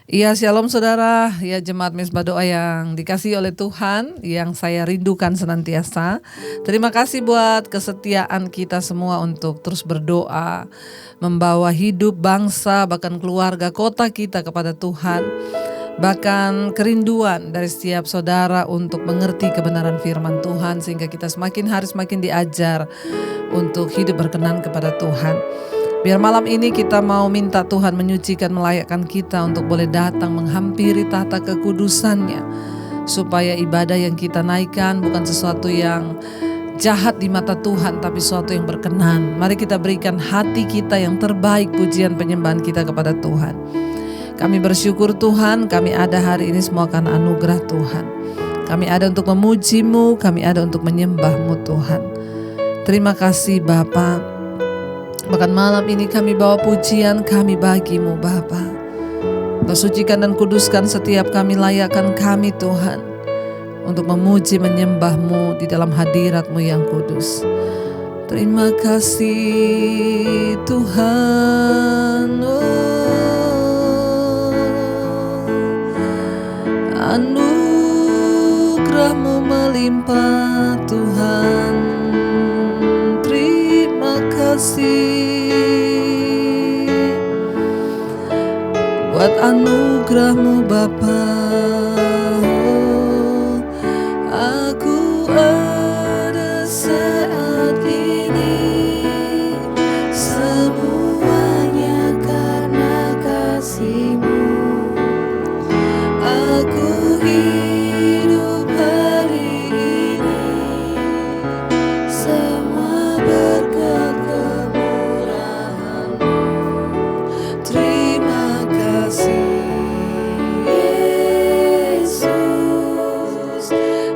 Ya, shalom saudara, ya jemaat Mezbah Doa yang dikasihi oleh Tuhan, yang saya rindukan senantiasa. Terima kasih buat kesetiaan kita semua untuk terus berdoa, membawa hidup, bangsa, bahkan keluarga, kota kita kepada Tuhan. Bahkan kerinduan dari setiap saudara untuk mengerti kebenaran firman Tuhan, sehingga kita semakin hari semakin diajar untuk hidup berkenan kepada Tuhan. Biar malam ini kita mau minta Tuhan menyucikan, melayakkan kita untuk boleh datang menghampiri tahta kekudusannya, supaya ibadah yang kita naikkan bukan sesuatu yang jahat di mata Tuhan, tapi sesuatu yang berkenan. Mari kita berikan hati kita yang terbaik, pujian penyembahan kita kepada Tuhan. Kami bersyukur Tuhan, kami ada hari ini semua karena anugerah Tuhan. Kami ada untuk memuji-Mu, kami ada untuk menyembah-Mu Tuhan. Terima kasih Bapa. Bahkan malam ini kami bawa pujian kami bagi-Mu Bapa. Kau sucikan dan kuduskan setiap kami, layakkan kami Tuhan untuk memuji menyembah-Mu di dalam hadirat-Mu yang kudus. Terima kasih Tuhan. Anugerah-Mu melimpah Tuhan. Terima kasih buat anugerah-Mu Bapa. Aku ada saat ini, semuanya karena kasih-Mu. Aku hidup hari ini, semua berkat kemurahan-Mu. Terima kasih Yesus,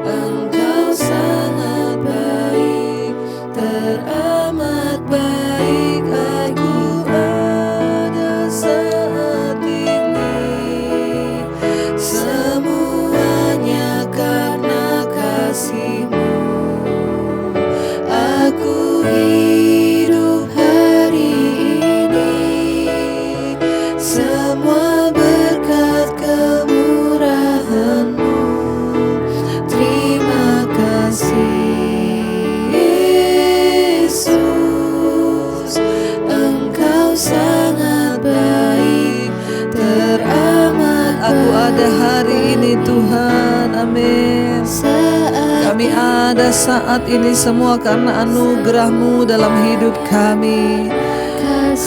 Engkau sangat baik, teramat baik. Aku ada saat ini, semuanya karena kasih-Mu. Aku hidup hari ini, semua berkat kemurahan-Mu. Terima kasih Yesus, Engkau sangat baik, teramat. Aku ada hari ini Tuhan, amin. Kami ada saat ini semua karena anugerah-Mu dalam hidup kami.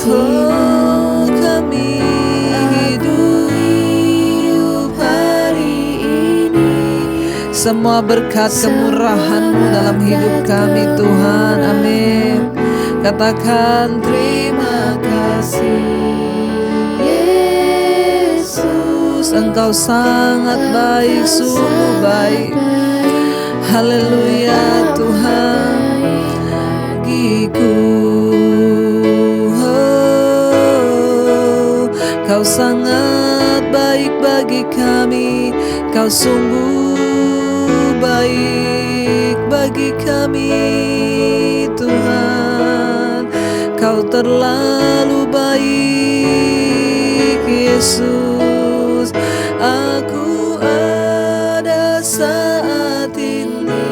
Oh, kami hidup hari ini, semua berkat kemurahan-Mu dalam hidup kami Tuhan, amin. Katakan terima kasih Yesus, Engkau sangat baik, sungguh baik. Haleluya Tuhan bagiku. Kau sangat baik bagi kami, Kau sungguh baik bagi kami Tuhan. Kau terlalu baik Yesus. Aku ada saat ini,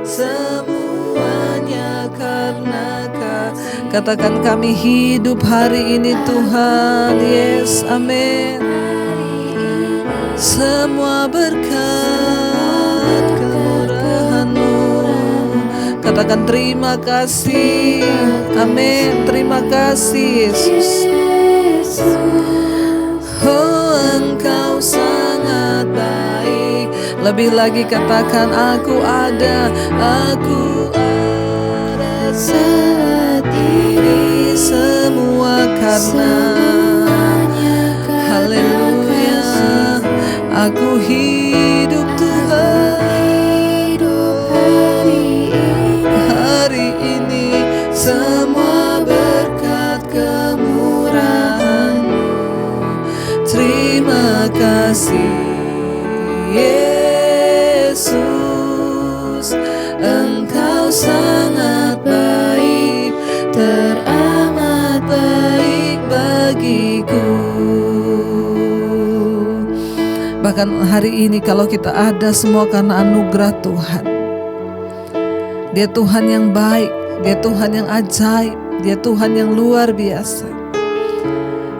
semuanya karena kasih. Katakan kami hidup hari ini Tuhan. Yes, amin. Semua berkat kemurahan-Mu. Katakan terima kasih. Amin. Terima kasih Yesus. Oh, Engkau sangat baik. Lebih lagi katakan aku ada saat ini, semua karena haleluya. Aku hidup Tuhan hari ini, semua berkat kemurahan-Mu. Terima kasih Yesus, Engkau sangat baik, teramat baik bagiku. Bahkan hari ini kalau kita ada semua karena anugerah Tuhan. Dia Tuhan yang baik, Dia Tuhan yang ajaib, Dia Tuhan yang luar biasa.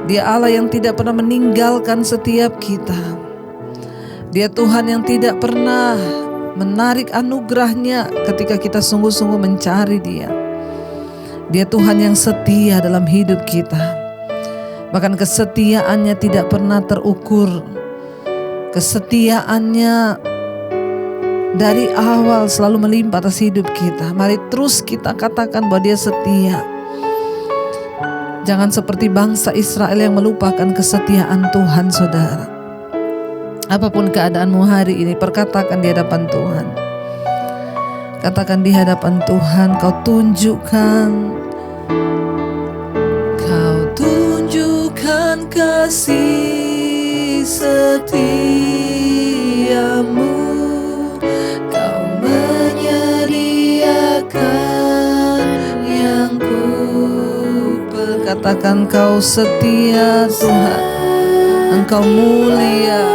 Dia Allah yang tidak pernah meninggalkan setiap kita. Dia Tuhan yang tidak pernah menarik anugerahnya ketika kita sungguh-sungguh mencari Dia. Dia Tuhan yang setia dalam hidup kita. Bahkan kesetiaannya tidak pernah terukur. Kesetiaannya dari awal selalu melimpah atas hidup kita. Mari terus kita katakan bahwa Dia setia. Jangan seperti bangsa Israel yang melupakan kesetiaan Tuhan, saudara. Apapun keadaanmu hari ini, perkatakan di hadapan Tuhan. Katakan di hadapan Tuhan, Kau tunjukkan kasih setiamu. Kau menyediakan yang katakan Kau setia Tuhan, Engkau mulia,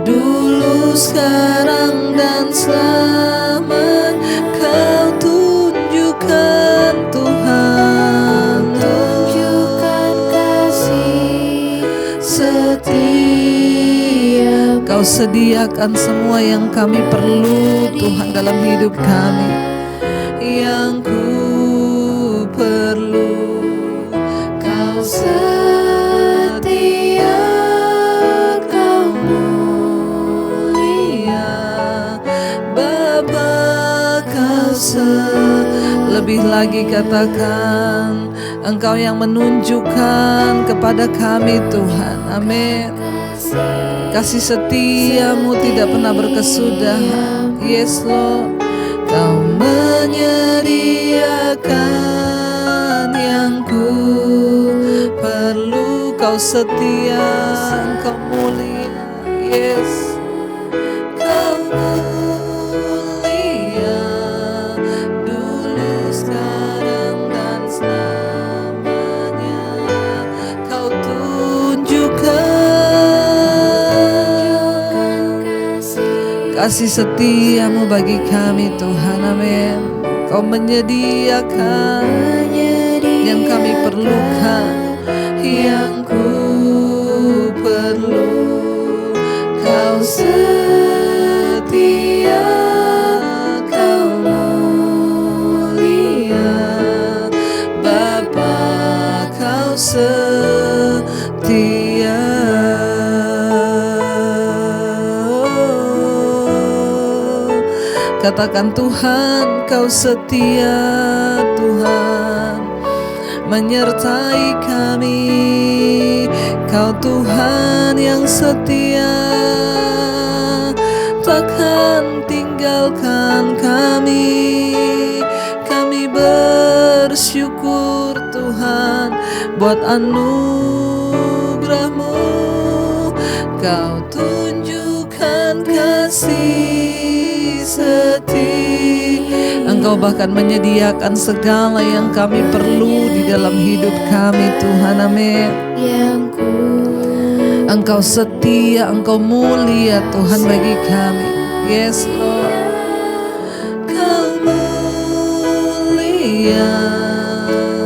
dulu, sekarang, dan selamanya. Kau tunjukkan Tuhan, tunjukkan kasih setia. Kau sediakan semua yang kami perlu Tuhan dalam hidup kami. Yang ku perlu, Kau setia, Kau mulia, Bapa, Kau lebih lagi katakan, Engkau yang menunjukkan kepada kami Tuhan. Amin. Kasih setiamu tidak pernah berkesudahan. Yes Lord. Kau menyediakan yang ku perlu. Kau setia, Kau mulia. Yes. Kau mulia, dulu, sekarang, dan selamanya. Kau tunjukkan kasih setiamu bagi kami Tuhan. Amin. Kau menyediakan yang kami perlukan, yang ku perlu. Kau setia, Kau mulia, Bapa, Kau setia. Katakan Tuhan, Kau setia, Tuhan menyertai kami. Kau Tuhan yang setia, takkan tinggalkan kami. Kami bersyukur Tuhan buat anugerah-Mu. Kau tunjukkan kasih setia. Engkau bahkan menyediakan segala yang kami perlu di dalam hidup kami Tuhan. Amin. Engkau setia, Engkau mulia Tuhan bagi kami. Yes Lord. Kau mulia,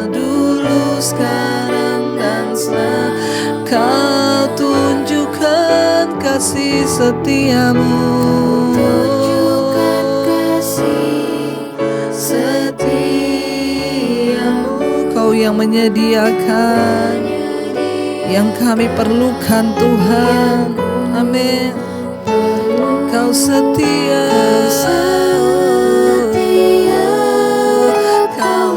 dulu, sekarang, dan selamanya. Kau tunjukkan kasih setiamu. Kau yang menyediakan yang kami perlukan Tuhan. Amin. Kau setia, Kau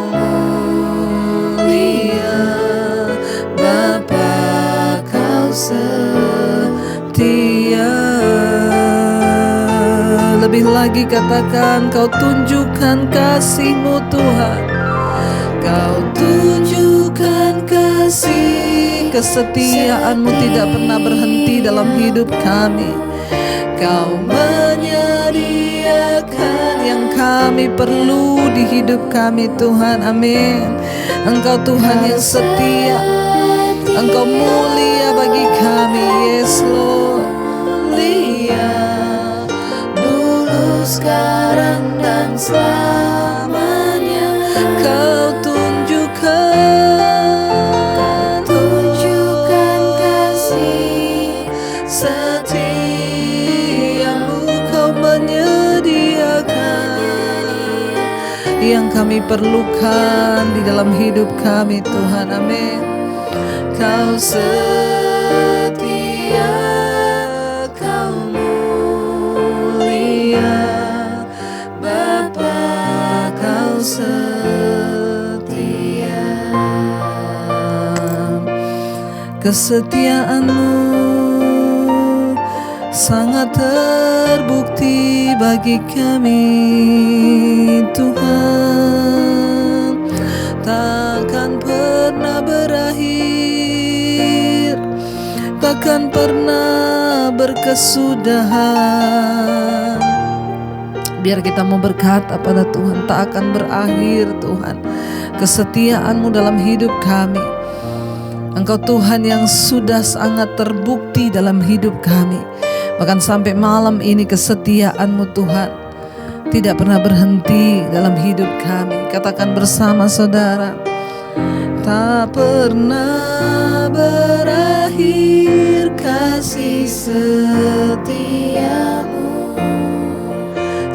mulia, Bapa, Kau setia. Lebih lagi katakan, Kau tunjukkan kasih-Mu Tuhan. Kau tunjukkan kasih, kesetiaan-Mu tidak pernah berhenti dalam hidup kami. Kau menyediakan yang kami perlu di hidup kami Tuhan. Amin. Engkau Tuhan yang setia. Engkau mulia bagi kami, yes Lord. Mulia dulu, sekarang, dan selamanya. Kau tunjukkan kasih setiamu. Kau menyediakan yang kami perlukan di dalam hidup kami, Tuhan. Amin. Kau setia, Kau mulia, Bapa, Kau setia. Kesetiaan-Mu sangat terbukti bagi kami, Tuhan. Takkan pernah berakhir, takkan pernah berkesudahan. Biar kita mau berkata pada Tuhan, tak akan berakhir Tuhan kesetiaan-Mu dalam hidup kami. Engkau Tuhan yang sudah sangat terbukti dalam hidup kami. Bahkan sampai malam ini kesetiaan-Mu Tuhan tidak pernah berhenti dalam hidup kami. Katakan bersama saudara, tak pernah berakhir kasih setia-Mu,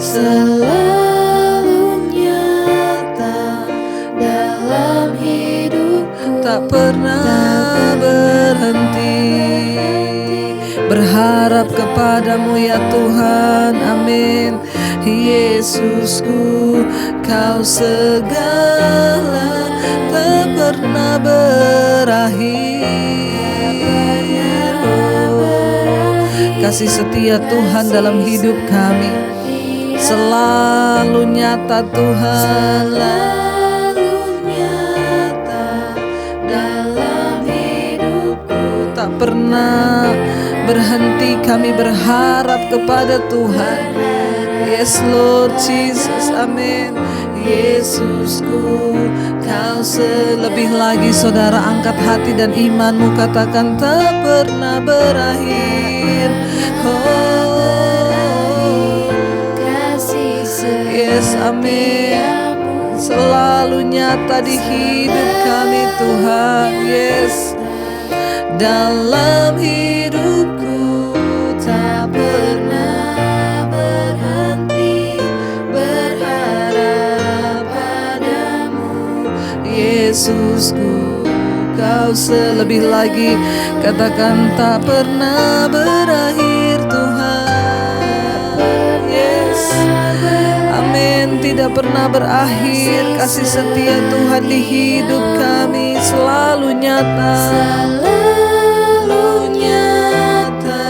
selalu nyata dalam hidupku. Tak pernah berhenti berharap kepadamu ya Tuhan, amin. Yesusku, Kau segala, tak pernah berakhir. Oh, kasih setia Tuhan dalam hidup kami selalu nyata Tuhan, selalu nyata dalam hidupku. Tak pernah berhenti kami berharap kepada Tuhan. Yes Lord Jesus, amin. Yesusku, Kau selebih lagi. Saudara, angkat hati dan imanmu, katakan tak pernah berakhir. Oh, kasih yes, amin. Selalu nyata di hidup kami Tuhan. Yes, dalam hidupku tak pernah berhenti berharap padamu. Yesusku, Kau selebih lagi. Katakan tak pernah berakhir Tuhan. Yes, amin. Tidak pernah berakhir kasih setia Tuhan di hidup kami. Selalu nyata, selalu nyata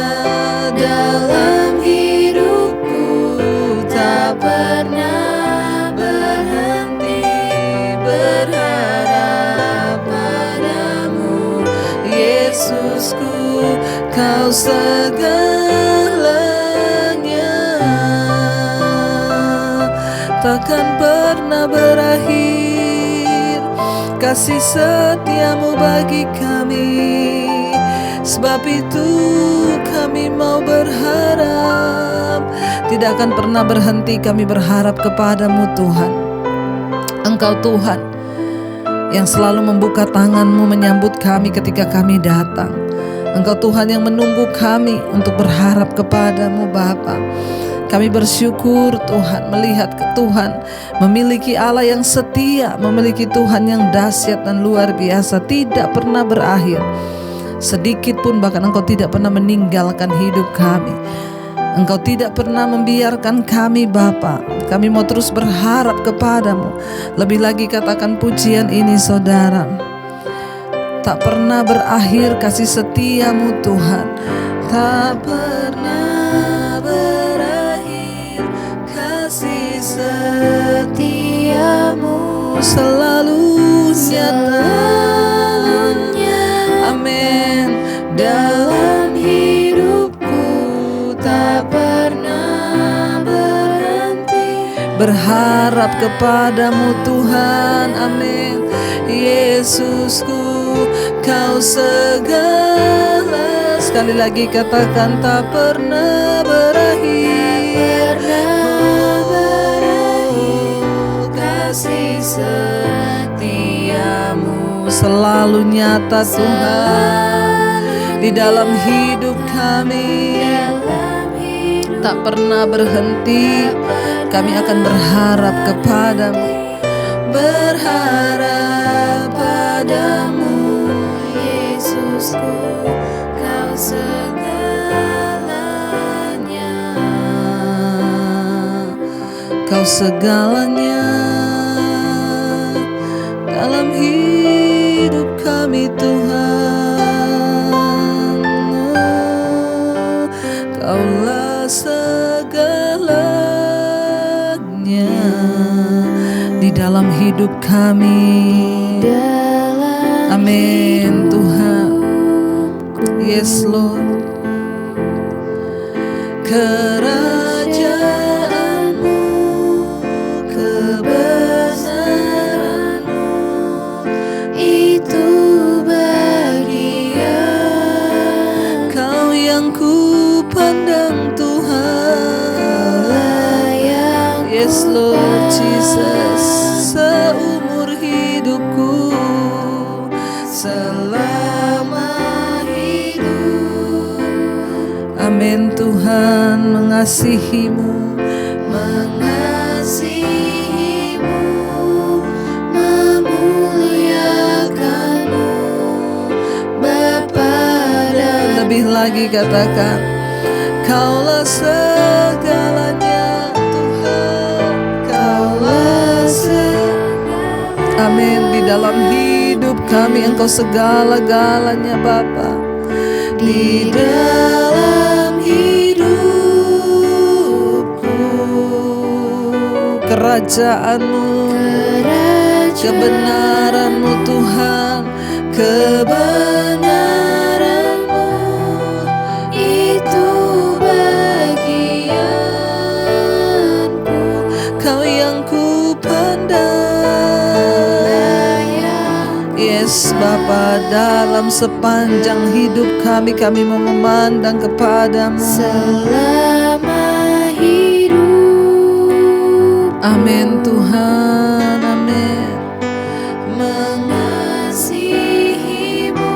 dalam hidupku. Tak pernah berhenti berharap padamu. Yesusku, Kau segalanya, takkan pernah berakhir kasih setiamu bagi kami. Sebab itu kami mau berharap, tidak akan pernah berhenti kami berharap kepadamu Tuhan. Engkau Tuhan yang selalu membuka tangan-Mu menyambut kami ketika kami datang. Engkau Tuhan yang menunggu kami untuk berharap kepadamu Bapa. Kami bersyukur Tuhan melihat ke Tuhan memiliki Allah yang setia, memiliki Tuhan yang dahsyat dan luar biasa, tidak pernah berakhir. Sedikit pun bahkan Engkau tidak pernah meninggalkan hidup kami. Engkau tidak pernah membiarkan kami Bapa. Kami mau terus berharap kepadamu. Lebih lagi katakan pujian ini saudara, tak pernah berakhir kasih setiamu Tuhan. Tak pernah berakhir kasih setiamu, selalu nyata, amin, dalam hidupku. Tak pernah berhenti berharap kepadamu Tuhan, amin. Yesusku, Kau segala. Sekali lagi katakan, tak pernah berakhir. Kasih setiamu selalu nyata Tuhan di dalam hidup kami, tak pernah berhenti. Kami akan berharap kepadamu, berharap padamu, Yesusku, Kau segalanya, Kau segalanya dalam hidup kami Tuhan. Kaulah segalanya di dalam hidup kami. Amin Tuhan. Yes Lord. Kerajaanmu, kebesaranmu, itu bagian. Kau yang ku pandang Tuhan. Yes Lord Jesus. Seumur hidupku, selama hidup. Amin Tuhan. Mengasihimu, memuliakanmu, Bapa. Dan lebih lagi katakan, Kaulah segalanya Tuhan, Kaulah segalanya. Amin. Di dalam hidup kami Engkau segala-galanya Bapa. Di dalam hidupku, kerajaanmu, kebenaranmu Tuhan, kebenaranmu, itu bagianku. Kau yang ku pandang. Yes Bapa, dalam sepanjang hidup kami mau memandang kepadamu selama hidup. Amin Tuhan, amin. Mengasihimu,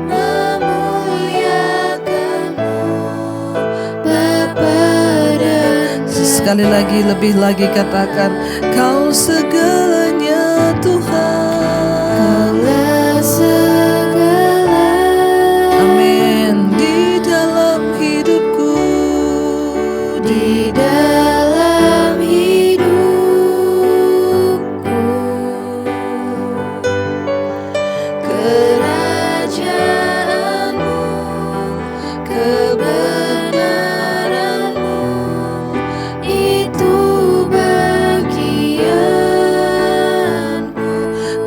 memuliakanmu, Bapa. Dan sekali lagi, lebih lagi katakan, Kau segalanya Tuhan. Kaulah segala. Amin. Di dalam hidupku, di dalam hidupku, kerajaanmu, kebenaranmu, itu bagianku.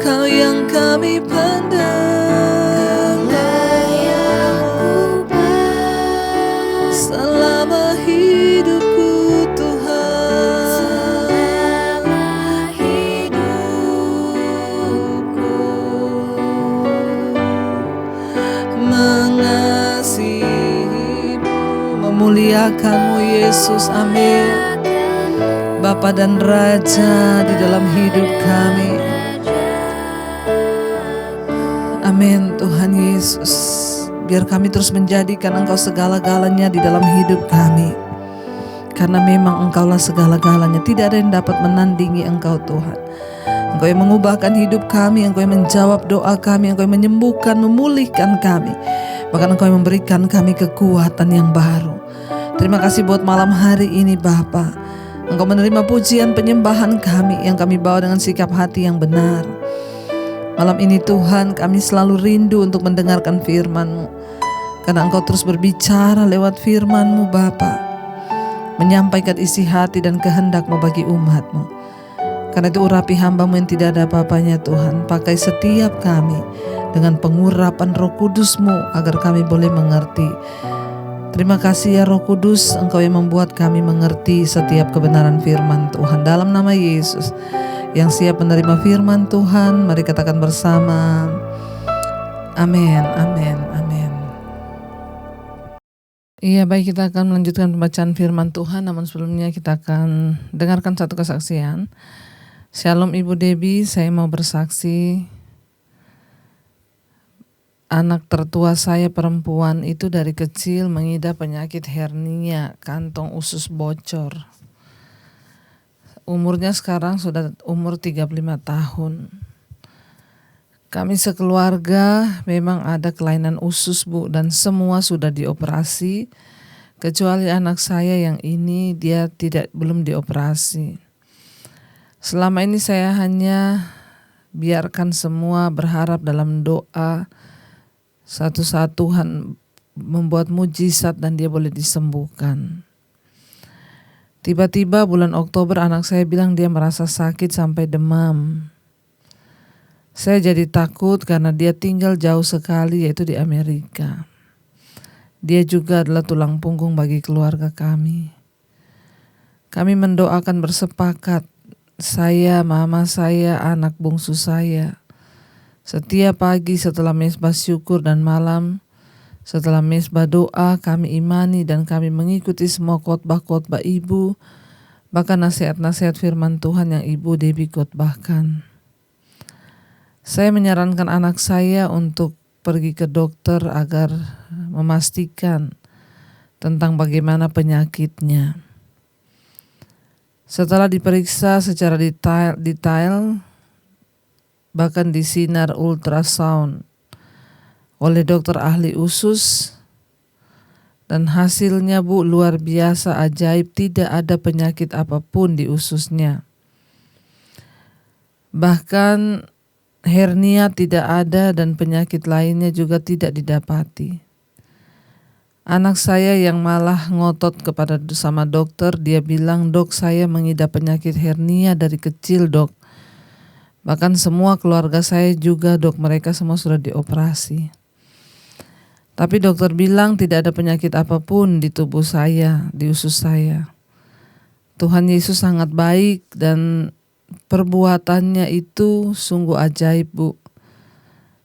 Kau yang kami pandang, selama hidupku Tuhan, selama hidupku. Mengasihimu, memuliakanmu Yesus. Amin. Bapa dan Raja di dalam hidup kami. Amin Tuhan Yesus. Biar kami terus menjadikan Engkau segala-galanya di dalam hidup kami. Karena memang Engkaulah segala-galanya. Tidak ada yang dapat menandingi Engkau Tuhan. Engkau yang mengubahkan hidup kami, Engkau yang menjawab doa kami, Engkau yang menyembuhkan, memulihkan kami. Bahkan Engkau yang memberikan kami kekuatan yang baru. Terima kasih buat malam hari ini Bapa. Engkau menerima pujian penyembahan kami yang kami bawa dengan sikap hati yang benar. Malam ini Tuhan, kami selalu rindu untuk mendengarkan firman-Mu. Karena Engkau terus berbicara lewat firman-Mu Bapa, menyampaikan isi hati dan kehendak-Mu bagi umat-Mu. Karena itu urapi hamba-Mu yang tidak ada apa-apanya Tuhan. Pakai setiap kami dengan pengurapan Roh Kudus-Mu agar kami boleh mengerti. Terima kasih ya Roh Kudus, Engkau yang membuat kami mengerti setiap kebenaran firman Tuhan. Dalam nama Yesus, yang siap menerima firman Tuhan. Mari katakan bersama, amin, amin, amin. Iya, baik, kita akan melanjutkan pembacaan firman Tuhan, namun sebelumnya kita akan dengarkan satu kesaksian. Shalom Ibu Debbie, saya mau bersaksi. Anak tertua saya perempuan itu dari kecil mengidap penyakit hernia, kantong usus bocor. Umurnya sekarang sudah umur 35 tahun. Kami sekeluarga memang ada kelainan usus, Bu, dan semua sudah dioperasi. Kecuali anak saya yang ini dia belum dioperasi. Selama ini saya hanya biarkan semua berharap dalam doa. Satu saat Tuhan membuat mujizat dan dia boleh disembuhkan. Tiba-tiba bulan Oktober anak saya bilang dia merasa sakit sampai demam. Saya jadi takut karena dia tinggal jauh sekali, yaitu di Amerika. Dia juga adalah tulang punggung bagi keluarga kami. Kami mendoakan bersepakat, saya, mama saya, anak bungsu saya. Setiap pagi setelah mezbah syukur dan malam setelah mezbah doa, kami imani dan kami mengikuti semua khotbah-khotbah Ibu, bahkan nasihat-nasihat firman Tuhan yang Ibu Debbie khotbahkan. Saya menyarankan anak saya untuk pergi ke dokter agar memastikan tentang bagaimana penyakitnya. Setelah diperiksa secara detail bahkan di sinar ultrasound oleh dokter ahli usus, dan hasilnya, Bu, luar biasa ajaib, tidak ada penyakit apapun di ususnya. Bahkan hernia tidak ada dan penyakit lainnya juga tidak didapati. Anak saya yang malah ngotot sama dokter, dia bilang, "Dok, saya mengidap penyakit hernia dari kecil, Dok. Bahkan semua keluarga saya juga, Dok, mereka semua sudah dioperasi. Tapi dokter bilang tidak ada penyakit apapun di tubuh saya, di usus saya." Tuhan Yesus sangat baik dan perbuatannya itu sungguh ajaib, Bu.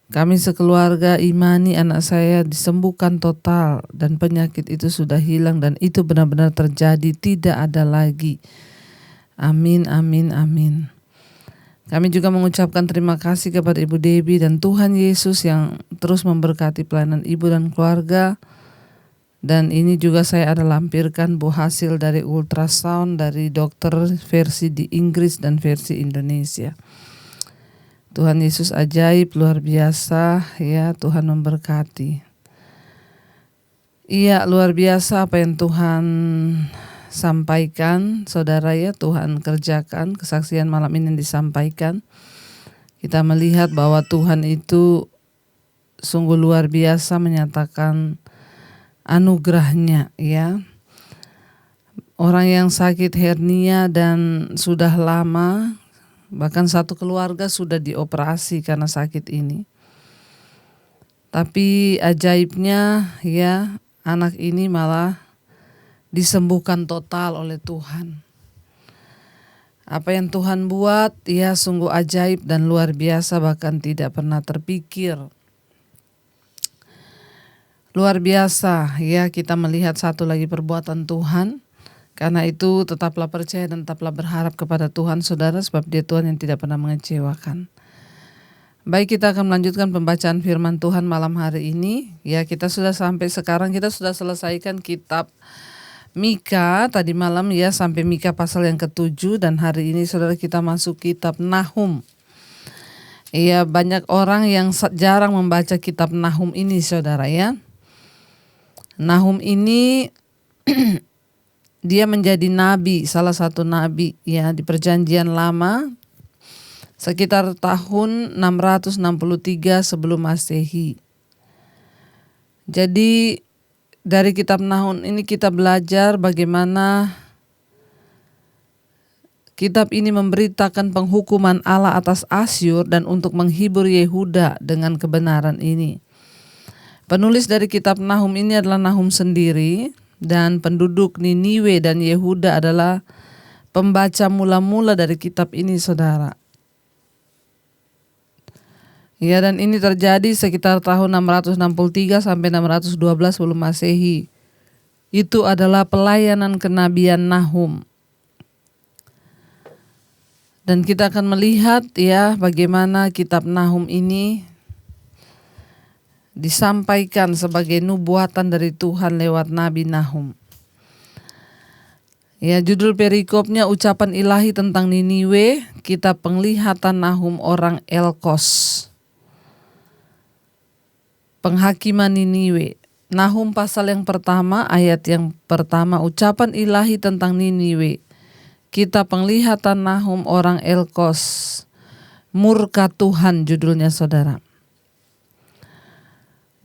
Kami sekeluarga imani anak saya disembuhkan total dan penyakit itu sudah hilang dan itu benar-benar terjadi, tidak ada lagi. Amin, amin, amin. Kami juga mengucapkan terima kasih kepada Ibu Debbie dan Tuhan Yesus yang terus memberkati pelayanan Ibu dan keluarga. Dan ini juga saya ada lampirkan, Bu, hasil dari ultrasound dari dokter versi di Inggris dan versi Indonesia. Tuhan Yesus ajaib, luar biasa ya, Tuhan memberkati. Iya, luar biasa apa yang Tuhan sampaikan, saudara ya, Tuhan kerjakan. Kesaksian malam ini yang disampaikan, kita melihat bahwa Tuhan itu sungguh luar biasa menyatakan anugerahnya ya. Orang yang sakit hernia dan sudah lama, bahkan satu keluarga sudah dioperasi karena sakit ini. Tapi ajaibnya ya, anak ini malah disembuhkan total oleh Tuhan. Apa yang Tuhan buat ya sungguh ajaib dan luar biasa, bahkan tidak pernah terpikir. Luar biasa ya, kita melihat satu lagi perbuatan Tuhan. Karena itu tetaplah percaya dan tetaplah berharap kepada Tuhan, saudara, sebab Dia Tuhan yang tidak pernah mengecewakan. Baik, kita akan melanjutkan pembacaan firman Tuhan malam hari ini. Ya, kita sudah sampai sekarang, kita sudah selesaikan kitab Mika tadi malam ya, sampai Mika pasal yang ke-7, dan hari ini saudara kita masuk kitab Nahum. Iya, banyak orang yang jarang membaca kitab Nahum ini, saudara ya. Nahum ini dia menjadi nabi, salah satu nabi ya di Perjanjian Lama sekitar tahun 663 sebelum Masehi. Jadi dari kitab Nahum ini kita belajar bagaimana kitab ini memberitakan penghukuman Allah atas Asyur dan untuk menghibur Yehuda dengan kebenaran ini. Penulis dari kitab Nahum ini adalah Nahum sendiri, dan penduduk Niniwe dan Yehuda adalah pembaca mula-mula dari kitab ini, saudara. Ya, dan ini terjadi sekitar tahun 663 sampai 612 sebelum Masehi. Itu adalah pelayanan kenabian Nahum. Dan kita akan melihat ya bagaimana kitab Nahum ini disampaikan sebagai nubuatan dari Tuhan lewat Nabi Nahum. Ya, judul perikopnya ucapan ilahi tentang Niniwe, kitab penglihatan Nahum orang Elkos. Penghakiman Niniwe. Nahum pasal yang pertama, ayat yang pertama, ucapan ilahi tentang Niniwe. Kitab penglihatan Nahum orang Elkos. Murka Tuhan judulnya, saudara.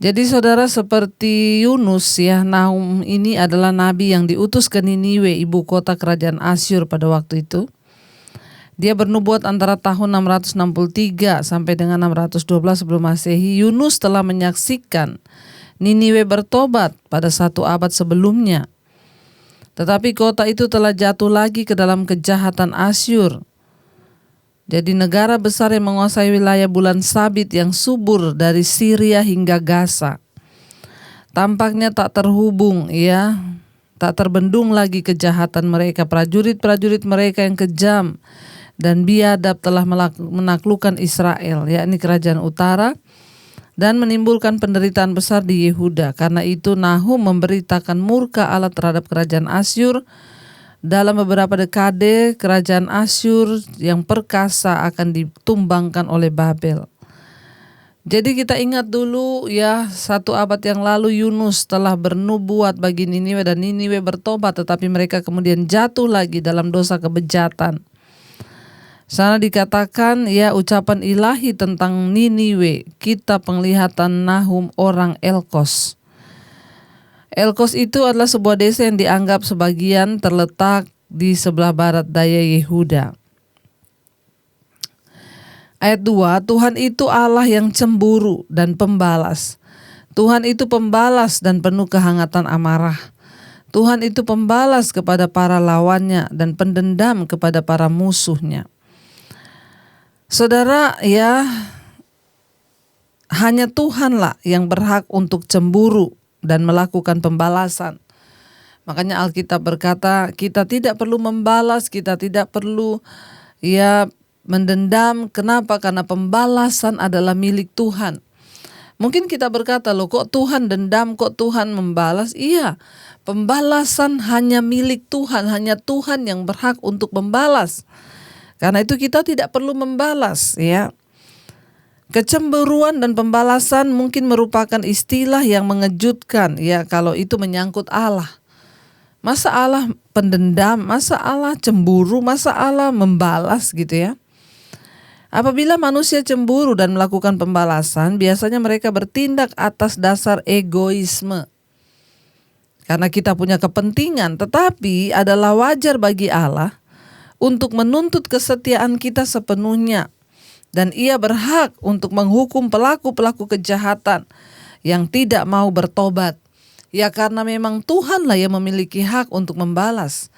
Jadi saudara, seperti Yunus ya, Nahum ini adalah nabi yang diutus ke Niniwe, ibu kota kerajaan Asyur pada waktu itu. Dia bernubuat antara tahun 663 sampai dengan 612 sebelum Masehi. Yunus telah menyaksikan Niniwe bertobat pada 1 abad sebelumnya. Tetapi kota itu telah jatuh lagi ke dalam kejahatan Asyur. Jadi negara besar yang menguasai wilayah bulan sabit yang subur dari Syria hingga Gaza. Tampaknya tak terhubung ya, tak terbendung lagi kejahatan mereka. Prajurit-prajurit mereka yang kejam dan biadab telah menaklukkan Israel, yakni kerajaan utara, dan menimbulkan penderitaan besar di Yehuda. Karena itu Nahum memberitakan murka Allah terhadap kerajaan Asyur. Dalam beberapa dekade kerajaan Asyur yang perkasa akan ditumbangkan oleh Babel. Jadi kita ingat dulu ya, 1 abad yang lalu Yunus telah bernubuat bagi Niniwe dan Niniwe bertobat, tetapi mereka kemudian jatuh lagi dalam dosa kebejatan. Sana dikatakan ya ucapan ilahi tentang Niniwe, kitab penglihatan Nahum orang Elkos. Elkos itu adalah sebuah desa yang dianggap sebagian terletak di sebelah barat daya Yehuda. Ayat 2, Tuhan itu Allah yang cemburu dan pembalas. Tuhan itu pembalas dan penuh kehangatan amarah. Tuhan itu pembalas kepada para lawannya dan pendendam kepada para musuhnya. Saudara ya, hanya Tuhanlah yang berhak untuk cemburu dan melakukan pembalasan. Makanya Alkitab berkata kita tidak perlu membalas, kita tidak perlu ya mendendam. Kenapa? Karena pembalasan adalah milik Tuhan. Mungkin kita berkata, loh kok Tuhan dendam, kok Tuhan membalas? Iya, pembalasan hanya milik Tuhan, hanya Tuhan yang berhak untuk membalas. Karena itu kita tidak perlu membalas ya. Kecemburuan dan pembalasan mungkin merupakan istilah yang mengejutkan ya kalau itu menyangkut Allah. Masa Allah pendendam, masa Allah cemburu, masa Allah membalas gitu ya. Apabila manusia cemburu dan melakukan pembalasan, biasanya mereka bertindak atas dasar egoisme. Karena kita punya kepentingan, tetapi adalah wajar bagi Allah untuk menuntut kesetiaan kita sepenuhnya. Dan ia berhak untuk menghukum pelaku-pelaku kejahatan yang tidak mau bertobat. Ya karena memang Tuhanlah yang memiliki hak untuk membalas.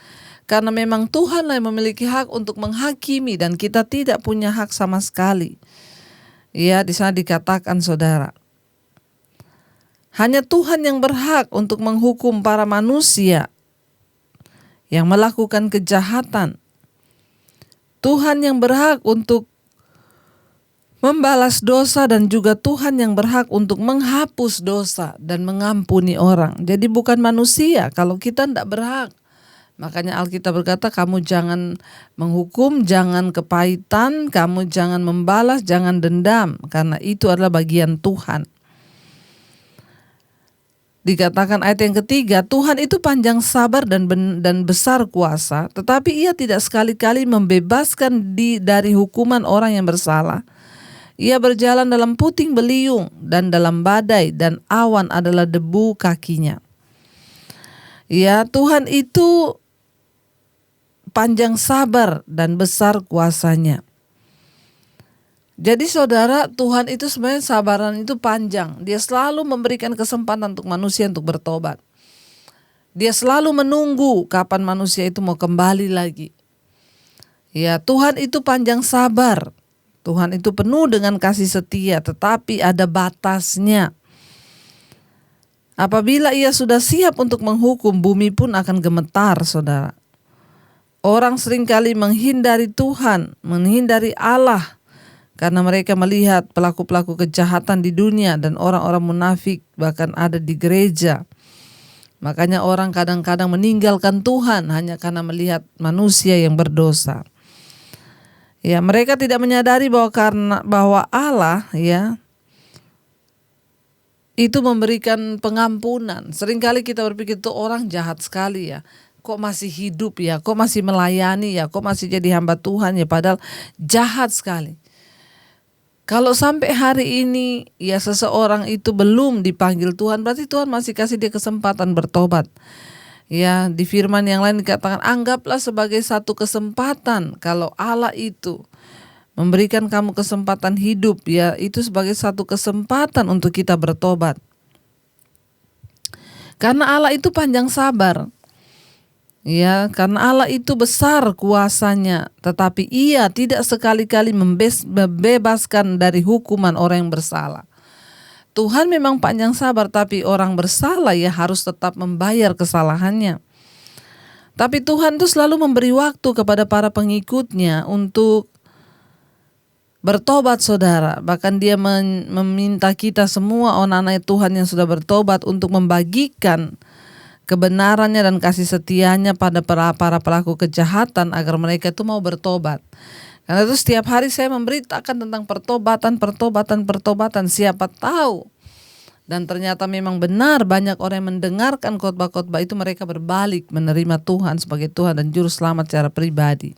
Karena memang Tuhanlah yang memiliki hak untuk menghakimi dan kita tidak punya hak sama sekali. Ya, di sana dikatakan saudara, hanya Tuhan yang berhak untuk menghukum para manusia yang melakukan kejahatan. Tuhan yang berhak untuk membalas dosa dan juga Tuhan yang berhak untuk menghapus dosa dan mengampuni orang. Jadi bukan manusia kalau kita tidak berhak. Makanya Alkitab berkata kamu jangan menghukum, jangan kepahitan, kamu jangan membalas, jangan dendam. Karena itu adalah bagian Tuhan. Dikatakan ayat yang ketiga, Tuhan itu panjang sabar dan besar kuasa, tetapi ia tidak sekali-kali membebaskan dari hukuman orang yang bersalah. Ia berjalan dalam puting beliung dan dalam badai dan awan adalah debu kakinya. Ya, Tuhan itu panjang sabar dan besar kuasanya. Jadi saudara, Tuhan itu sebenarnya sabaran itu panjang. Dia selalu memberikan kesempatan untuk manusia untuk bertobat. Dia selalu menunggu kapan manusia itu mau kembali lagi. Ya, Tuhan itu panjang sabar. Tuhan itu penuh dengan kasih setia, tetapi ada batasnya. Apabila Ia sudah siap untuk menghukum, bumi pun akan gemetar, saudara. Orang seringkali menghindari Tuhan, menghindari Allah, karena mereka melihat pelaku-pelaku kejahatan di dunia dan orang-orang munafik bahkan ada di gereja. Makanya orang kadang-kadang meninggalkan Tuhan hanya karena melihat manusia yang berdosa. Ya, mereka tidak menyadari bahwa Allah ya itu memberikan pengampunan. Seringkali kita berpikir itu orang jahat sekali ya. Kok masih hidup ya? Kok masih melayani ya? Kok masih jadi hamba Tuhan ya? Padahal jahat sekali. Kalau sampai hari ini ya seseorang itu belum dipanggil Tuhan, berarti Tuhan masih kasih dia kesempatan bertobat. Ya, di firman yang lain dikatakan, anggaplah sebagai satu kesempatan kalau Allah itu memberikan kamu kesempatan hidup, ya itu sebagai satu kesempatan untuk kita bertobat. Karena Allah itu panjang sabar. Ya, karena Allah itu besar kuasanya, tetapi Ia tidak sekali-kali membebaskan dari hukuman orang yang bersalah. Tuhan memang panjang sabar, tapi orang bersalah ya harus tetap membayar kesalahannya. Tapi Tuhan itu selalu memberi waktu kepada para pengikutnya untuk bertobat, saudara. Bahkan Dia meminta kita semua anak-anak Tuhan yang sudah bertobat untuk membagikan kebenarannya dan kasih setianya pada para pelaku kejahatan agar mereka itu mau bertobat. Karena itu setiap hari saya memberitakan tentang pertobatan. Siapa tahu. Dan ternyata memang benar banyak orang yang mendengarkan khotbah-khotbah itu mereka berbalik menerima Tuhan sebagai Tuhan dan Juru Selamat secara pribadi.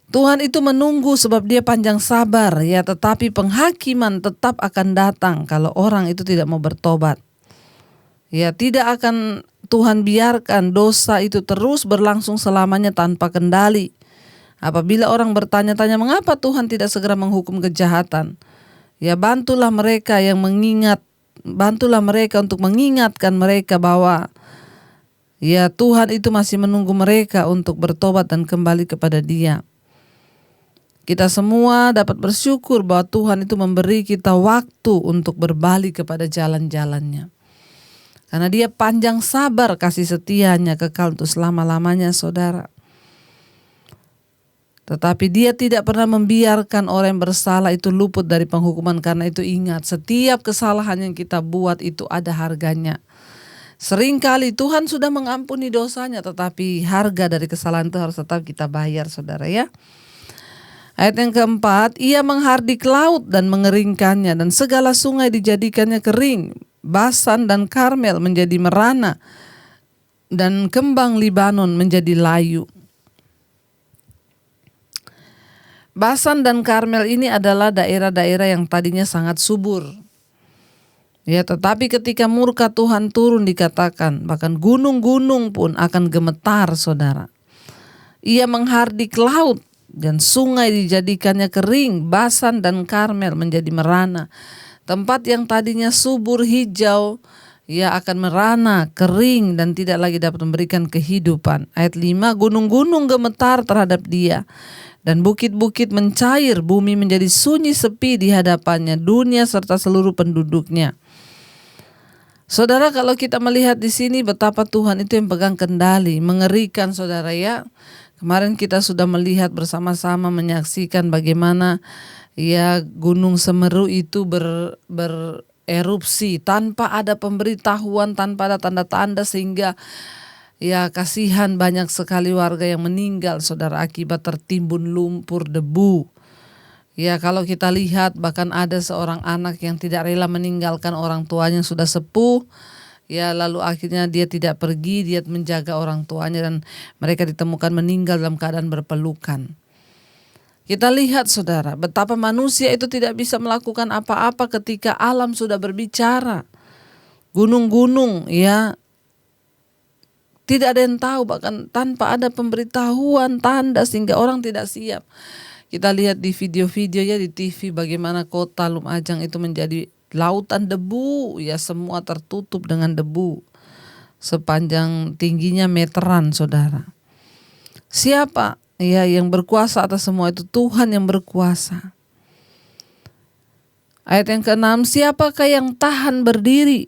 Tuhan itu menunggu sebab Dia panjang sabar ya, tetapi penghakiman tetap akan datang kalau orang itu tidak mau bertobat. Ya, tidak akan Tuhan biarkan dosa itu terus berlangsung selamanya tanpa kendali. Apabila orang bertanya-tanya mengapa Tuhan tidak segera menghukum kejahatan, ya bantulah mereka untuk mengingatkan mereka bahwa ya Tuhan itu masih menunggu mereka untuk bertobat dan kembali kepada Dia. Kita semua dapat bersyukur bahwa Tuhan itu memberi kita waktu untuk berbalik kepada jalan-jalannya. Karena Dia panjang sabar, kasih setianya kekal untuk selama-lamanya, saudara. Tetapi Dia tidak pernah membiarkan orang yang bersalah itu luput dari penghukuman. Karena itu ingat, setiap kesalahan yang kita buat itu ada harganya. Seringkali Tuhan sudah mengampuni dosanya, tetapi harga dari kesalahan itu harus tetap kita bayar, saudara ya. Ayat yang keempat, Ia menghardik laut dan mengeringkannya, dan segala sungai dijadikannya kering. Basan dan Karmel menjadi merana, dan kembang Libanon menjadi layu. Basan dan Karmel ini adalah daerah-daerah yang tadinya sangat subur. Ya, tetapi ketika murka Tuhan turun dikatakan, bahkan gunung-gunung pun akan gemetar, saudara. Ia menghardik laut dan sungai dijadikannya kering, Basan dan Karmel menjadi merana. Tempat yang tadinya subur hijau, ia akan merana, kering dan tidak lagi dapat memberikan kehidupan. Ayat 5, gunung-gunung gemetar terhadap Dia dan bukit-bukit mencair, bumi menjadi sunyi sepi di hadapannya, dunia serta seluruh penduduknya. Saudara, kalau kita melihat di sini betapa Tuhan itu yang pegang kendali, mengerikan, saudara ya. Kemarin kita sudah melihat bersama-sama, menyaksikan bagaimana ya Gunung Semeru itu bererupsi tanpa ada pemberitahuan, tanpa ada tanda-tanda, sehingga ya kasihan banyak sekali warga yang meninggal, saudara, akibat tertimbun lumpur debu. Ya, kalau kita lihat bahkan ada seorang anak yang tidak rela meninggalkan orang tuanya yang sudah sepuh. Ya, lalu akhirnya dia tidak pergi, dia menjaga orang tuanya dan mereka ditemukan meninggal dalam keadaan berpelukan. Kita lihat, saudara, betapa manusia itu tidak bisa melakukan apa-apa ketika alam sudah berbicara. Gunung-gunung ya tidak ada yang tahu, bahkan tanpa ada pemberitahuan, tanda, sehingga orang tidak siap. Kita lihat di video-video ya di TV bagaimana kota Lumajang itu menjadi lautan debu, ya semua tertutup dengan debu sepanjang tingginya meteran, saudara. Siapa ya yang berkuasa atas semua itu? Tuhan yang berkuasa. Ayat yang ke-6, siapakah yang tahan berdiri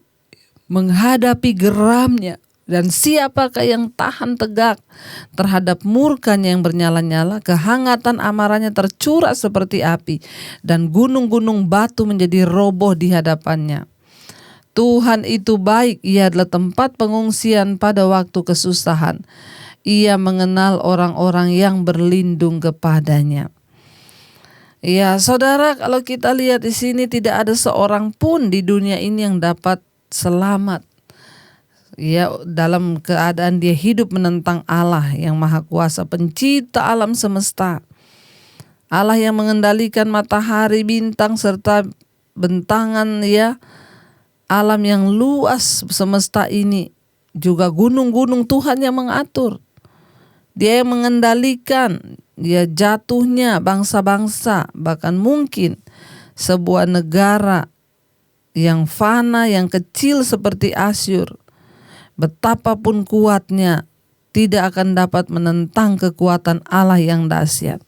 menghadapi geramnya, dan siapakah yang tahan tegak terhadap murkanya yang bernyala-nyala? Kehangatan amarahnya tercurah seperti api, dan gunung-gunung batu menjadi roboh di hadapannya. Tuhan itu baik, Ia adalah tempat pengungsian pada waktu kesusahan. Ia mengenal orang-orang yang berlindung kepadanya. Ya, saudara, kalau kita lihat di sini tidak ada seorang pun di dunia ini yang dapat selamat. Ya, dalam keadaan dia hidup menentang Allah yang Maha Kuasa, pencipta alam semesta. Allah yang mengendalikan matahari, bintang serta bentangan ya, alam yang luas semesta ini. Juga gunung-gunung Tuhan yang mengatur. Dia yang mengendalikan dia jatuhnya bangsa-bangsa, bahkan mungkin sebuah negara yang fana, yang kecil seperti Asyur, betapapun kuatnya, tidak akan dapat menentang kekuatan Allah yang dahsyat.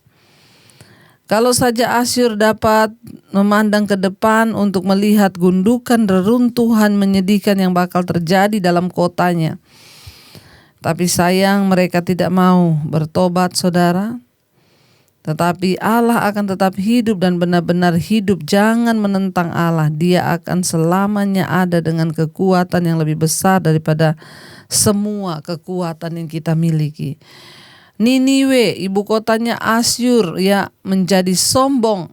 Kalau saja Asyur dapat memandang ke depan untuk melihat gundukan reruntuhan menyedihkan yang bakal terjadi dalam kotanya. Tapi sayang mereka tidak mau bertobat, saudara. Tetapi Allah akan tetap hidup dan benar-benar hidup. Jangan menentang Allah. Dia akan selamanya ada dengan kekuatan yang lebih besar daripada semua kekuatan yang kita miliki. Niniwe, ibu kotanya Asyur, ya, menjadi sombong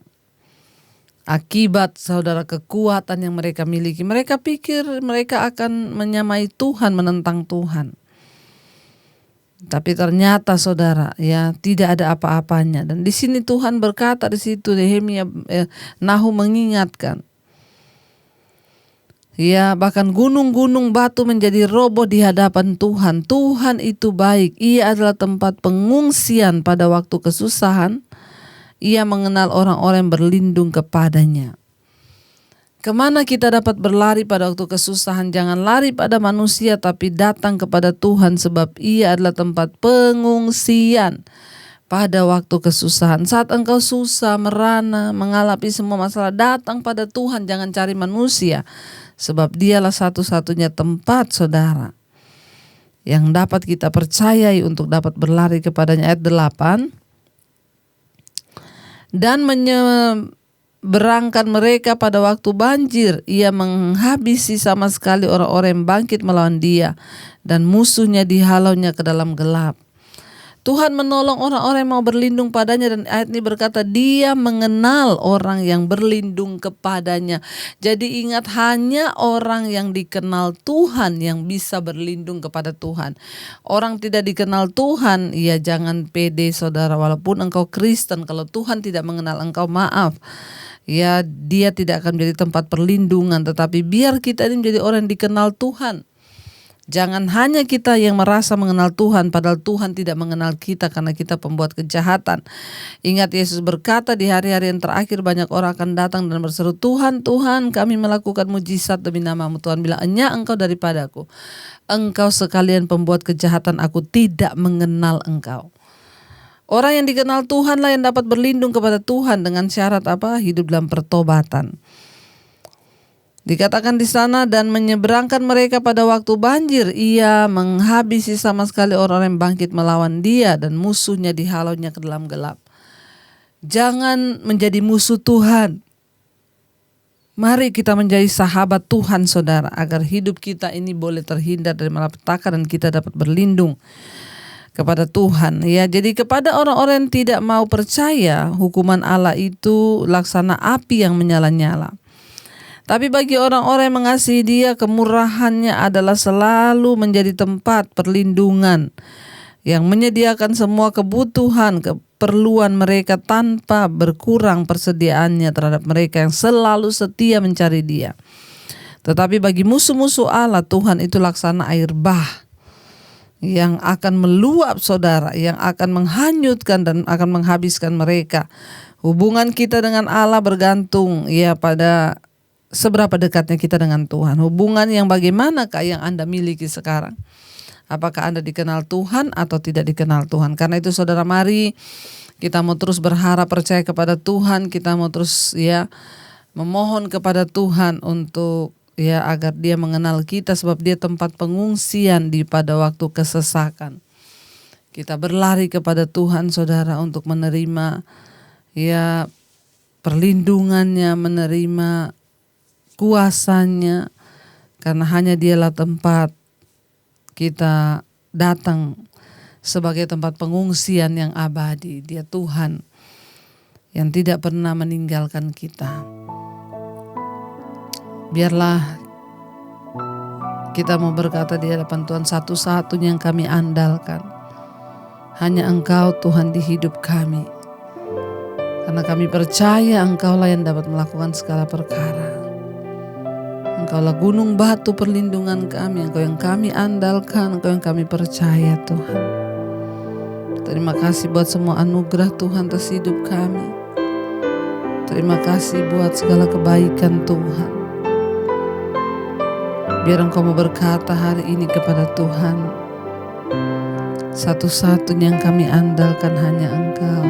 akibat saudara kekuatan yang mereka miliki. Mereka pikir mereka akan menyamai Tuhan, menentang Tuhan. Tapi ternyata saudara, ya, tidak ada apa-apanya. Dan di sini Tuhan berkata, di situ Nehemia, Nahum mengingatkan, ya, bahkan gunung-gunung batu menjadi roboh di hadapan Tuhan. Tuhan itu baik. Ia adalah tempat pengungsian pada waktu kesusahan. Ia mengenal orang-orang yang berlindung kepadanya. Kemana kita dapat berlari pada waktu kesusahan? Jangan lari pada manusia, tapi datang kepada Tuhan, sebab Ia adalah tempat pengungsian pada waktu kesusahan. Saat engkau susah, merana, mengalami semua masalah, datang pada Tuhan, jangan cari manusia. Sebab Dialah satu-satunya tempat, saudara, yang dapat kita percayai untuk dapat berlari kepadanya. Ayat 8. Dan menyeberangkan mereka pada waktu banjir. Ia menghabisi sama sekali orang-orang yang bangkit melawan Dia, dan musuhnya dihalaunya ke dalam gelap. Tuhan menolong orang-orang yang mau berlindung padanya, dan ayat ini berkata Dia mengenal orang yang berlindung kepadanya. Jadi ingat, hanya orang yang dikenal Tuhan yang bisa berlindung kepada Tuhan. Orang tidak dikenal Tuhan, ya jangan pede, saudara. Walaupun engkau Kristen, kalau Tuhan tidak mengenal engkau, maaf, ya, Dia tidak akan menjadi tempat perlindungan. Tetapi biar kita ini menjadi orang yang dikenal Tuhan. Jangan hanya kita yang merasa mengenal Tuhan, padahal Tuhan tidak mengenal kita karena kita pembuat kejahatan. Ingat, Yesus berkata di hari-hari yang terakhir banyak orang akan datang dan berseru, Tuhan, Tuhan, kami melakukan mujizat demi nama-Mu. Tuhan bilang, enya engkau daripadaku. Engkau sekalian pembuat kejahatan, aku tidak mengenal engkau. Orang yang dikenal Tuhanlah yang dapat berlindung kepada Tuhan dengan syarat apa? Hidup dalam pertobatan. Dikatakan di sana, dan menyeberangkan mereka pada waktu banjir. Ia menghabisi sama sekali orang yang bangkit melawan Dia, dan musuhnya dihalaunya ke dalam gelap. Jangan menjadi musuh Tuhan. Mari kita menjadi sahabat Tuhan, saudara, agar hidup kita ini boleh terhindar dari malapetaka dan kita dapat berlindung kepada Tuhan. Ya, jadi kepada orang-orang yang tidak mau percaya, hukuman Allah itu laksana api yang menyala-nyala. Tapi bagi orang-orang yang mengasihi Dia, kemurahannya adalah selalu menjadi tempat perlindungan yang menyediakan semua kebutuhan, keperluan mereka tanpa berkurang persediaannya terhadap mereka yang selalu setia mencari Dia. Tetapi bagi musuh-musuh Allah, Tuhan itu laksana air bah yang akan meluap, saudara, yang akan menghanyutkan dan akan menghabiskan mereka. Hubungan kita dengan Allah bergantung ya pada seberapa dekatnya kita dengan Tuhan. Hubungan yang bagaimanakah yang Anda miliki sekarang? Apakah Anda dikenal Tuhan atau tidak dikenal Tuhan? Karena itu saudara, mari kita mau terus berharap, percaya kepada Tuhan. Kita mau terus memohon kepada Tuhan untuk agar Dia mengenal kita, sebab Dia tempat pengungsian pada waktu kesesakan. Kita berlari kepada Tuhan saudara untuk menerima perlindungannya, menerima kuasanya, karena hanya Dialah tempat kita datang sebagai tempat pengungsian yang abadi. Dia Tuhan yang tidak pernah meninggalkan kita. Biarlah kita mau berkata di hadapan Tuhan, satu-satunya yang kami andalkan hanya Engkau Tuhan di hidup kami. Karena kami percaya Engkaulah yang dapat melakukan segala perkara. Engkaulah gunung batu perlindungan kami, Engkau yang kami andalkan, Engkau yang kami percaya Tuhan. Terima kasih buat semua anugerah Tuhan atas hidup kami. Terima kasih buat segala kebaikan Tuhan. Biar Engkau mau berkata hari ini kepada Tuhan, satu-satunya yang kami andalkan hanya Engkau.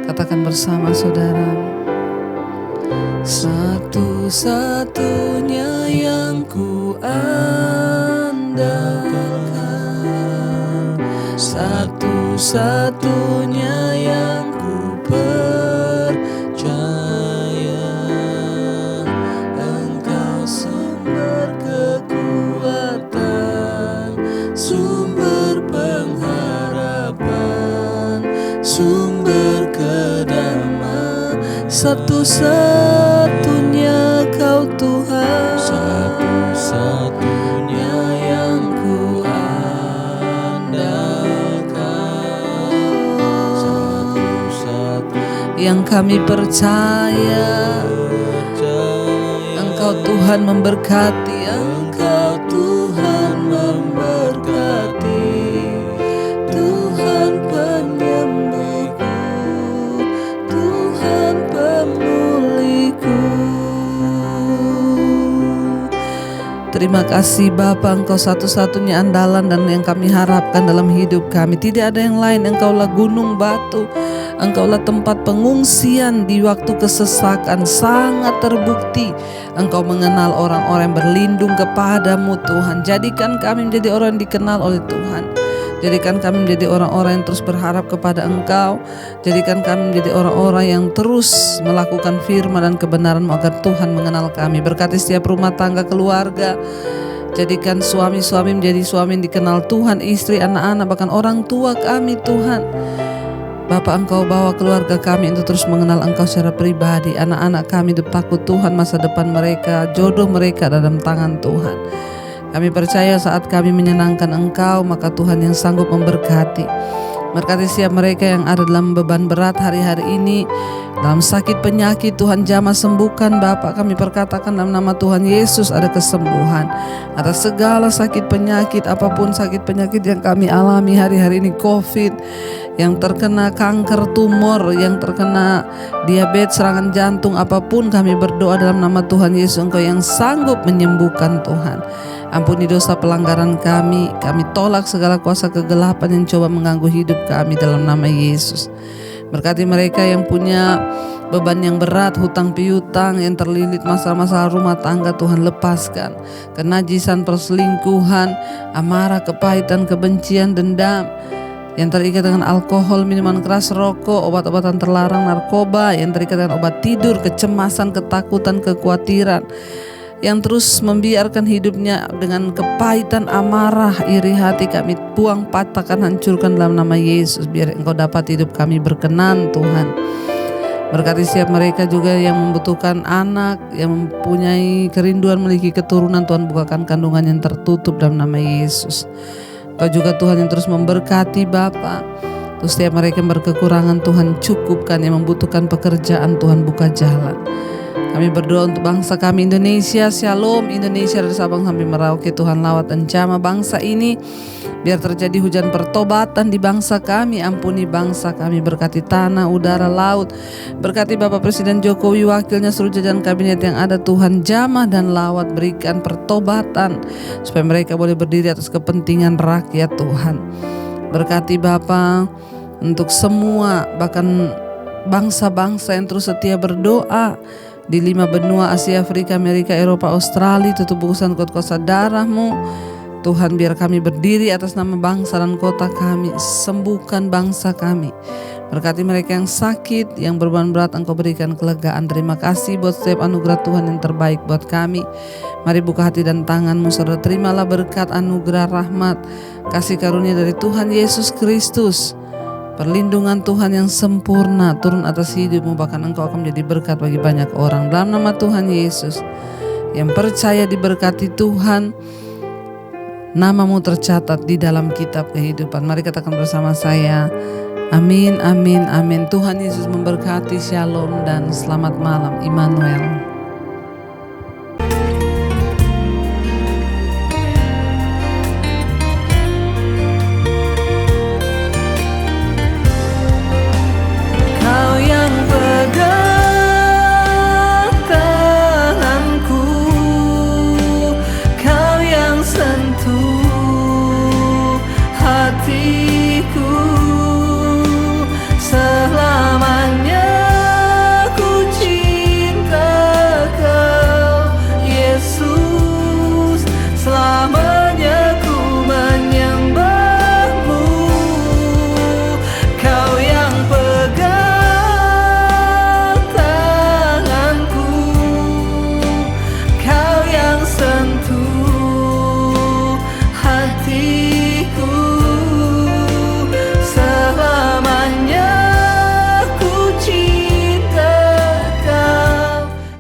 Katakan bersama saudara. Satu-satunya yang ku andalkan, satu-satunya yang ku percaya, Engkau sumber kekuatan, sumber pengharapan, sumber kedamaian. Satu-satunya Kau Tuhan, satu-satunya yang ku andalkan, satu-satunya yang kami percaya. Engkau Tuhan memberkati, Engkau Tuhan memberkati, Tuhan penyembuhku, Tuhan pemulihku. Terima kasih Bapa, Engkau satu-satunya andalan dan yang kami harapkan dalam hidup kami. Tidak ada yang lain, Engkaulah gunung batu, Engkaulah tempat pengungsian di waktu kesesakan. Sangat terbukti Engkau mengenal orang-orang yang berlindung kepadamu Tuhan. Jadikan kami menjadi orang yang dikenal oleh Tuhan. Jadikan kami menjadi orang-orang yang terus berharap kepada Engkau. Jadikan kami menjadi orang-orang yang terus melakukan firman dan kebenaran-Mu agar Tuhan mengenal kami. Berkati setiap rumah tangga, keluarga. Jadikan suami-suami menjadi suami yang dikenal Tuhan, istri, anak-anak, bahkan orang tua kami Tuhan. Bapak, Engkau bawa keluarga kami untuk terus mengenal Engkau secara pribadi. Anak-anak kami untuk takut Tuhan, masa depan mereka, jodoh mereka dalam tangan Tuhan. Kami percaya saat kami menyenangkan Engkau, maka Tuhan yang sanggup memberkati. Berkati setiap mereka yang ada dalam beban berat hari-hari ini, dalam sakit penyakit, Tuhan jamah sembuhkan Bapak. Kami perkatakan dalam nama Tuhan Yesus ada kesembuhan atas segala sakit penyakit, apapun sakit penyakit yang kami alami hari-hari ini, COVID, yang terkena kanker, tumor, yang terkena diabetes, serangan jantung, apapun kami berdoa dalam nama Tuhan Yesus, Engkau yang sanggup menyembuhkan Tuhan. Ampuni dosa pelanggaran kami tolak segala kuasa kegelapan yang coba mengganggu hidup kami dalam nama Yesus. Berkati mereka yang punya beban yang berat, hutang piutang, yang terlilit masalah-masalah rumah tangga, Tuhan lepaskan. Kenajisan, perselingkuhan, amarah, kepahitan, kebencian, dendam, yang terikat dengan alkohol, minuman keras, rokok, obat-obatan terlarang, narkoba, yang terikat dengan obat tidur, kecemasan, ketakutan, kekhawatiran, yang terus membiarkan hidupnya dengan kepahitan, amarah, iri hati, kami buang, patahkan, hancurkan dalam nama Yesus. Biar Engkau dapat hidup kami berkenan Tuhan. Berkati setiap mereka juga yang membutuhkan anak, yang mempunyai kerinduan memiliki keturunan, Tuhan bukakan kandungan yang tertutup dalam nama Yesus. Engkau juga Tuhan yang terus memberkati Bapa. Terus setiap mereka yang berkekurangan Tuhan cukupkan, yang membutuhkan pekerjaan Tuhan buka jalan. Kami berdoa untuk bangsa kami Indonesia. Shalom Indonesia dari Sabang sampai Merauke. Tuhan lawat dan jamah bangsa ini. Biar terjadi hujan pertobatan di bangsa kami. Ampuni bangsa kami, berkati tanah, udara, laut. Berkati Bapak Presiden Jokowi, wakilnya, seluruh jajaran kabinet yang ada. Tuhan jamah dan lawat, berikan pertobatan supaya mereka boleh berdiri atas kepentingan rakyat Tuhan. Berkati Bapak untuk semua, bahkan bangsa-bangsa yang terus setia berdoa di 5 benua Asia, Afrika, Amerika, Eropa, Australia. Tutup bukusan kuasa darah-Mu Tuhan, biar kami berdiri atas nama bangsa dan kota kami. Sembuhkan bangsa kami. Berkati mereka yang sakit, yang beban berat, Engkau berikan kelegaan. Terima kasih buat setiap anugerah Tuhan yang terbaik buat kami. Mari buka hati dan tangan-Mu, saudara. Terimalah berkat, anugerah, rahmat, kasih karunia dari Tuhan Yesus Kristus. Perlindungan Tuhan yang sempurna turun atas hidup-Mu, bahkan Engkau akan menjadi berkat bagi banyak orang. Dalam nama Tuhan Yesus, yang percaya diberkati Tuhan, nama-Mu tercatat di dalam kitab kehidupan. Mari katakan bersama saya, amin, amin, amin. Tuhan Yesus memberkati. Shalom dan selamat malam. Immanuel.